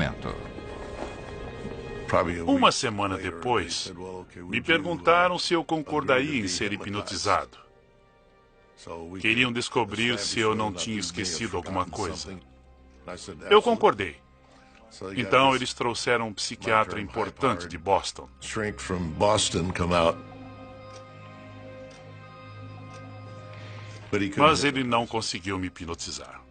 treinamento. Uma semana depois, me perguntaram se eu concordaria em ser hipnotizado. Queriam descobrir se eu não tinha esquecido alguma coisa. Eu concordei. Então, eles trouxeram um psiquiatra importante de Boston. Mas ele não conseguiu me hipnotizar.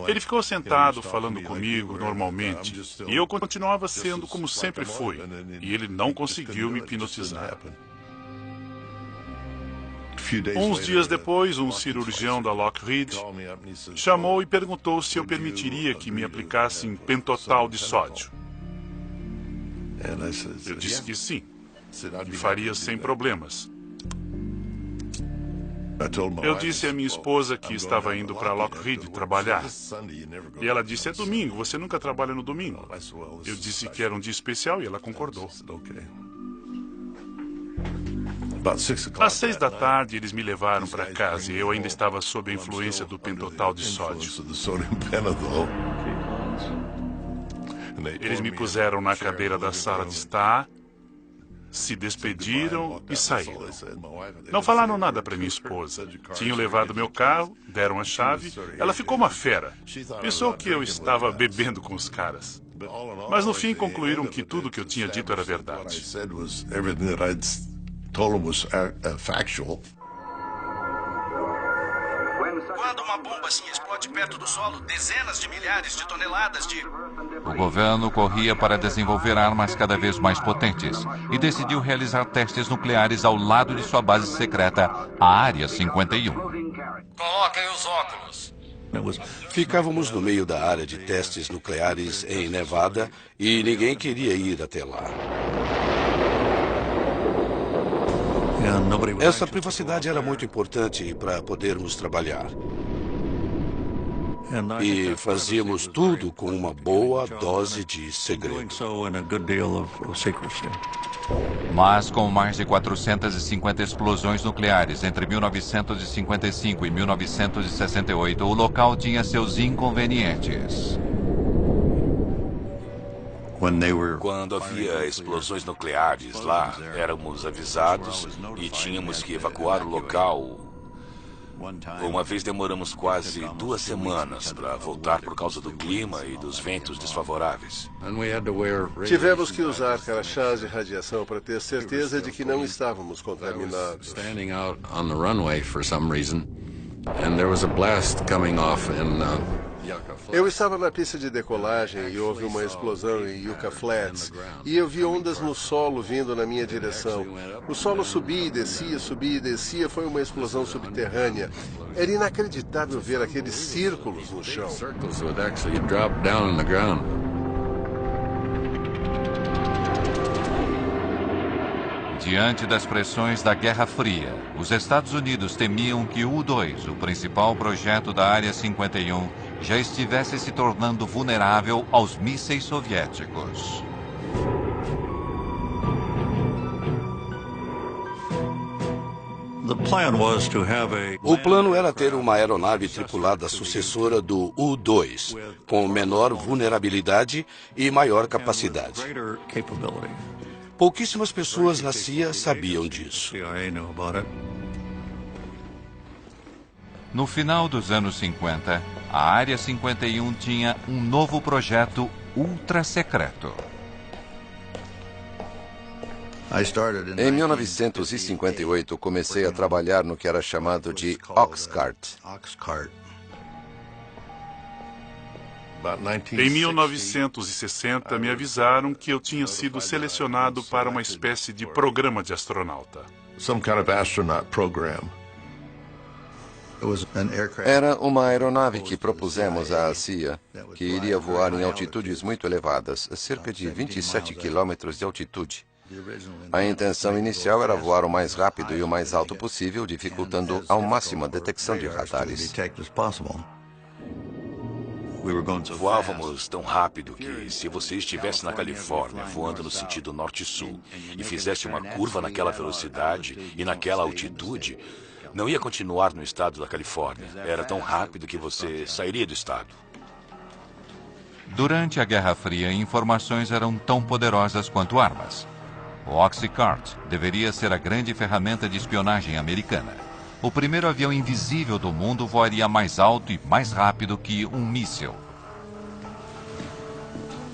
Ele ficou sentado falando comigo normalmente, e eu continuava sendo como sempre fui, e ele não conseguiu me hipnotizar. Uns dias depois, um cirurgião da Lockheed chamou e perguntou se eu permitiria que me aplicassem pentotal de sódio. Eu disse que sim, e faria sem problemas. Eu disse à minha esposa que estava indo para Lockheed trabalhar. E ela disse, é domingo, você nunca trabalha no domingo. Eu disse que era um dia especial e ela concordou. Às 6 da tarde, eles me levaram para casa e eu ainda estava sob a influência do pentotal de sódio. Eles me puseram na cadeira da sala de estar, se despediram e saíram. Não falaram nada para minha esposa. Tinham levado meu carro, deram a chave. Ela ficou uma fera. Pensou que eu estava bebendo com os caras. Mas no fim concluíram que tudo que eu tinha dito era verdade. Quando uma bomba assim explode perto do solo, dezenas de milhares de toneladas de... O governo corria para desenvolver armas cada vez mais potentes e decidiu realizar testes nucleares ao lado de sua base secreta, a Área 51. Coloquem os óculos. Ficávamos no meio da área de testes nucleares em Nevada e ninguém queria ir até lá. Essa privacidade era muito importante para podermos trabalhar. E fazíamos tudo com uma boa dose de segredo. Mas com mais de 450 explosões nucleares entre 1955 e 1968, o local tinha seus inconvenientes. Quando havia explosões nucleares lá, éramos avisados e tínhamos que evacuar o local. Uma vez demoramos quase 2 semanas para voltar por causa do clima e dos ventos desfavoráveis. Tivemos que usar crachás de radiação para ter certeza de que não estávamos contaminados. Eu estava na pista de decolagem e houve uma explosão em Yucca Flats. E eu vi ondas no solo vindo na minha direção. O solo subia e descia. Foi uma explosão subterrânea. Era inacreditável ver aqueles círculos no chão. Diante das pressões da Guerra Fria, os Estados Unidos temiam que o U-2, o principal projeto da Área 51, já estivesse se tornando vulnerável aos mísseis soviéticos. O plano era ter uma aeronave tripulada sucessora do U-2, com menor vulnerabilidade e maior capacidade. Pouquíssimas pessoas na CIA sabiam disso. No final dos anos 50, a Área 51 tinha um novo projeto ultra secreto. Em 1958, comecei a trabalhar no que era chamado de Oxcart. Em 1960, me avisaram que eu tinha sido selecionado para uma espécie de programa de astronauta. Era uma aeronave que propusemos à CIA, que iria voar em altitudes muito elevadas, cerca de 27 quilômetros de altitude. A intenção inicial era voar o mais rápido e o mais alto possível, dificultando ao máximo a detecção de radares. Voávamos tão rápido que, se você estivesse na Califórnia, voando no sentido norte-sul, e fizesse uma curva naquela velocidade e naquela altitude, não ia continuar no estado da Califórnia. Era tão rápido que você sairia do estado. Durante a Guerra Fria, informações eram tão poderosas quanto armas. O Oxycart deveria ser a grande ferramenta de espionagem americana. O primeiro avião invisível do mundo voaria mais alto e mais rápido que um míssil.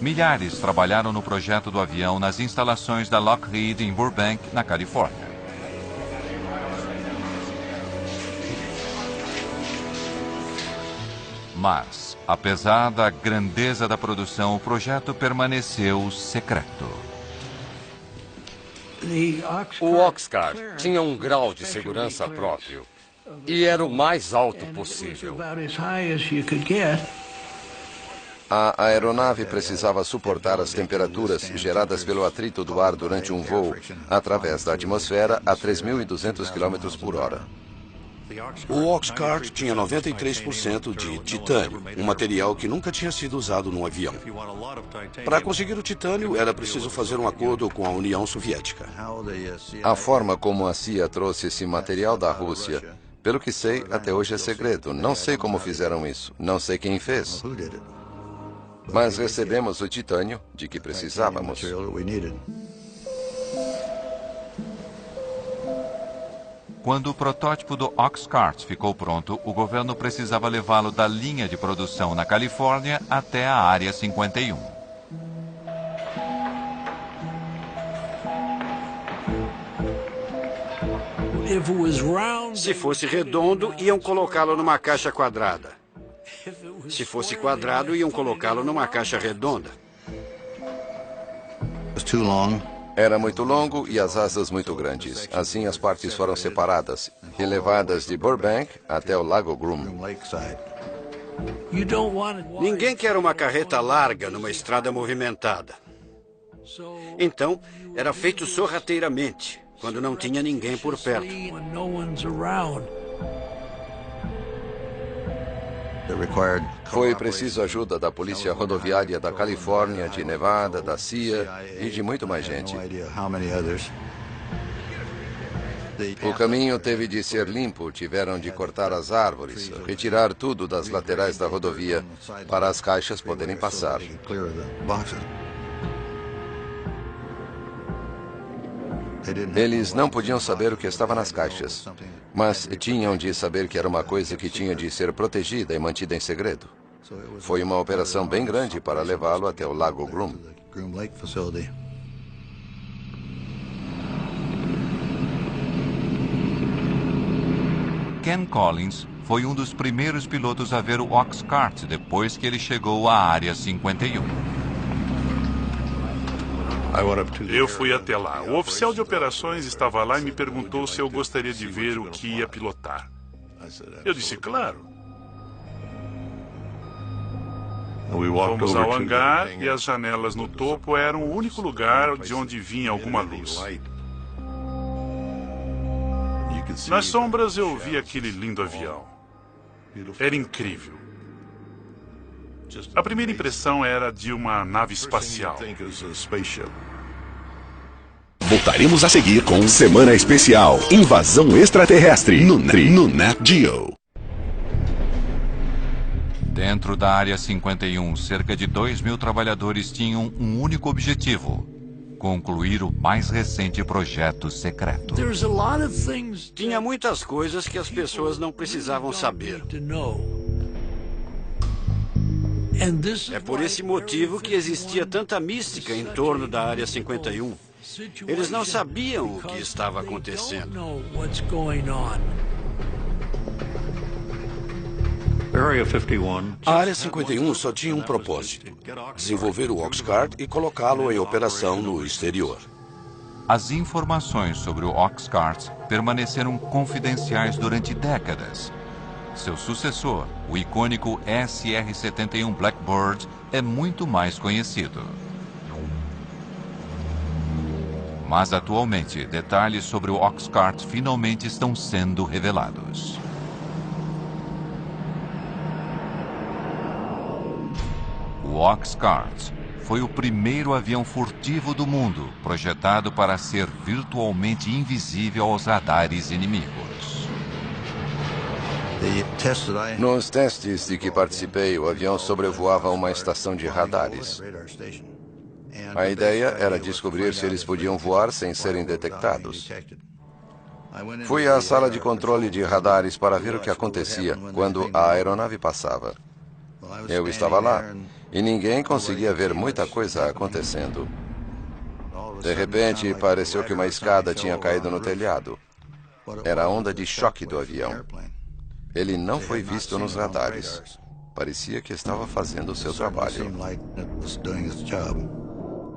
Milhares trabalharam no projeto do avião nas instalações da Lockheed em Burbank, na Califórnia. Mas, apesar da grandeza da produção, o projeto permaneceu secreto. O Oxcart tinha um grau de segurança próprio e era o mais alto possível. A aeronave precisava suportar as temperaturas geradas pelo atrito do ar durante um voo através da atmosfera a 3.200 km por hora. O Oxcart tinha 93% de titânio, um material que nunca tinha sido usado num avião. Para conseguir o titânio, era preciso fazer um acordo com a União Soviética. A forma como a CIA trouxe esse material da Rússia, pelo que sei, até hoje é segredo. Não sei como fizeram isso, não sei quem fez. Mas recebemos o titânio de que precisávamos. Quando o protótipo do Oxcart ficou pronto, o governo precisava levá-lo da linha de produção na Califórnia até a Área 51. Se fosse redondo, iam colocá-lo numa caixa quadrada. Se fosse quadrado, iam colocá-lo numa caixa redonda. Era muito longo e as asas muito grandes. Assim, as partes foram separadas e levadas de Burbank até o Lago Groom. Ninguém quer uma carreta larga numa estrada movimentada. Então, era feito sorrateiramente, quando não tinha ninguém por perto. Foi preciso ajuda da Polícia Rodoviária da Califórnia, de Nevada, da CIA e de muito mais gente. O caminho teve de ser limpo, tiveram de cortar as árvores, retirar tudo das laterais da rodovia para as caixas poderem passar. Eles não podiam saber o que estava nas caixas, mas tinham de saber que era uma coisa que tinha de ser protegida e mantida em segredo. Foi uma operação bem grande para levá-lo até o Lago Groom. Ken Collins foi um dos primeiros pilotos a ver o Oxcart depois que ele chegou à Área 51. Eu fui até lá. O oficial de operações estava lá e me perguntou se eu gostaria de ver o que ia pilotar. Eu disse, claro. Fomos ao hangar e as janelas no topo eram o único lugar de onde vinha alguma luz. Nas sombras eu vi aquele lindo avião. Era incrível. A primeira impressão era de uma nave espacial. Voltaremos a seguir com Semana Especial Invasão Extraterrestre no Nat Geo. Dentro da Área 51, cerca de 2.000 trabalhadores tinham um único objetivo: concluir o mais recente projeto secreto. Tinha muitas coisas que as pessoas não precisavam saber. É por esse motivo que existia tanta mística em torno da Área 51. Eles não sabiam o que estava acontecendo. A Área 51 só tinha um propósito: desenvolver o Oxcart e colocá-lo em operação no exterior. As informações sobre o Oxcart permaneceram confidenciais durante décadas. Seu sucessor, o icônico SR-71 Blackbird, é muito mais conhecido. Mas atualmente, detalhes sobre o Oxcart finalmente estão sendo revelados. O Oxcart foi o primeiro avião furtivo do mundo, projetado para ser virtualmente invisível aos radares inimigos. Nos testes de que participei, o avião sobrevoava uma estação de radares. A ideia era descobrir se eles podiam voar sem serem detectados. Fui à sala de controle de radares para ver o que acontecia quando a aeronave passava. Eu estava lá e ninguém conseguia ver muita coisa acontecendo. De repente, pareceu que uma escada tinha caído no telhado. Era a onda de choque do avião. Ele não foi visto nos radares. Parecia que estava fazendo o seu trabalho.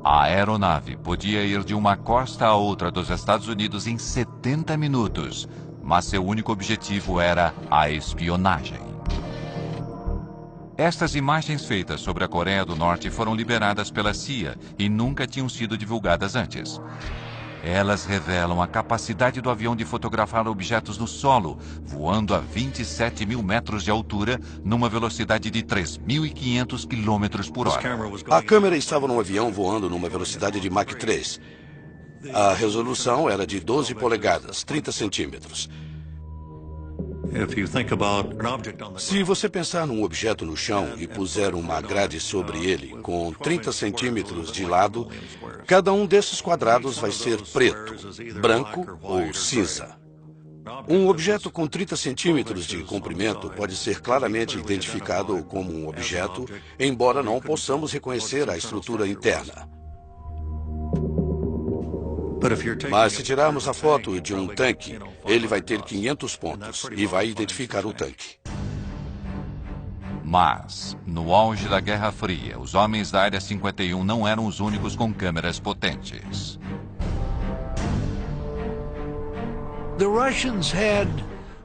A aeronave podia ir de uma costa a outra dos Estados Unidos em 70 minutos, mas seu único objetivo era a espionagem. Estas imagens feitas sobre a Coreia do Norte foram liberadas pela CIA e nunca tinham sido divulgadas antes. Elas revelam a capacidade do avião de fotografar objetos no solo, voando a 27 mil metros de altura, numa velocidade de 3.500 km por hora. A câmera estava num avião voando numa velocidade de Mach 3. A resolução era de 12 polegadas, 30 centímetros. Se você pensar num objeto no chão e puser uma grade sobre ele com 30 centímetros de lado, cada um desses quadrados vai ser preto, branco ou cinza. Um objeto com 30 centímetros de comprimento pode ser claramente identificado como um objeto, embora não possamos reconhecer a estrutura interna. Mas se tirarmos a foto de um tanque, ele vai ter 500 pontos e vai identificar o tanque. Mas, no auge da Guerra Fria, os homens da Área 51 não eram os únicos com câmeras potentes.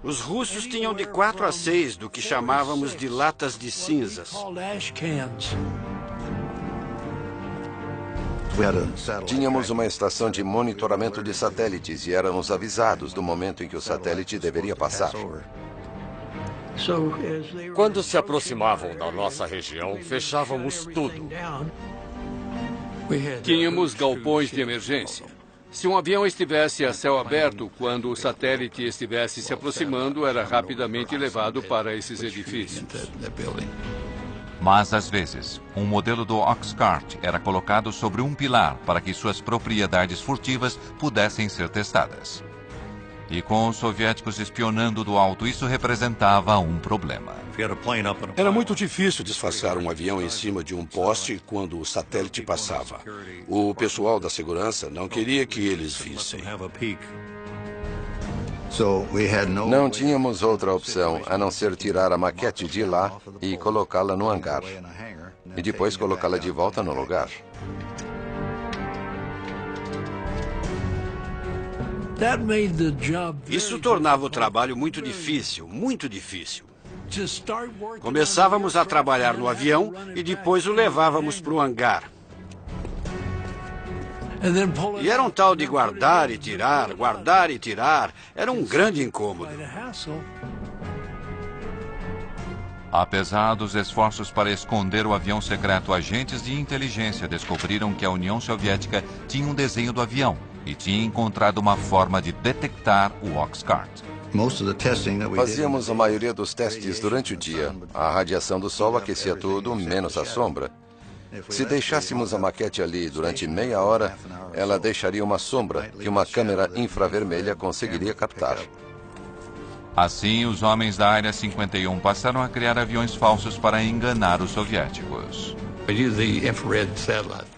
Os russos tinham de 4 a 6 do que chamávamos de latas de cinzas. Tínhamos uma estação de monitoramento de satélites e éramos avisados do momento em que o satélite deveria passar. Quando se aproximavam da nossa região, fechávamos tudo. Tínhamos galpões de emergência. Se um avião estivesse a céu aberto quando o satélite estivesse se aproximando, era rapidamente levado para esses edifícios. Mas, às vezes, um modelo do Oxcart era colocado sobre um pilar para que suas propriedades furtivas pudessem ser testadas. E com os soviéticos espionando do alto, isso representava um problema. Era muito difícil disfarçar um avião em cima de um poste quando o satélite passava. O pessoal da segurança não queria que eles vissem. Não tínhamos outra opção a não ser tirar a maquete de lá e colocá-la no hangar. E depois colocá-la de volta no lugar. Isso tornava o trabalho muito difícil, muito difícil. Começávamos a trabalhar no avião e depois o levávamos para o hangar. E era um tal de guardar e tirar, guardar e tirar. Era um grande incômodo. Apesar dos esforços para esconder o avião secreto, agentes de inteligência descobriram que a União Soviética tinha um desenho do avião e tinha encontrado uma forma de detectar o Oxcart. Fazíamos a maioria dos testes durante o dia. A radiação do sol aquecia tudo, menos a sombra. Se deixássemos a maquete ali durante meia hora, ela deixaria uma sombra que uma câmera infravermelha conseguiria captar. Assim, os homens da Área 51 passaram a criar aviões falsos para enganar os soviéticos.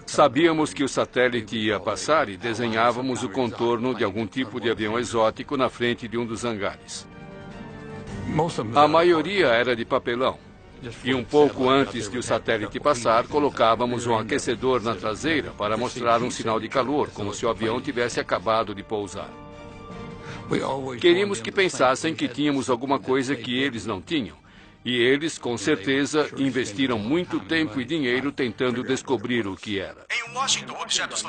Sabíamos que o satélite ia passar e desenhávamos o contorno de algum tipo de avião exótico na frente de um dos hangares. A maioria era de papelão. E um pouco antes de o satélite passar, colocávamos um aquecedor na traseira para mostrar um sinal de calor, como se o avião tivesse acabado de pousar. Queríamos que pensassem que tínhamos alguma coisa que eles não tinham. E eles, com certeza, investiram muito tempo e dinheiro tentando descobrir o que era. Em Washington, objetos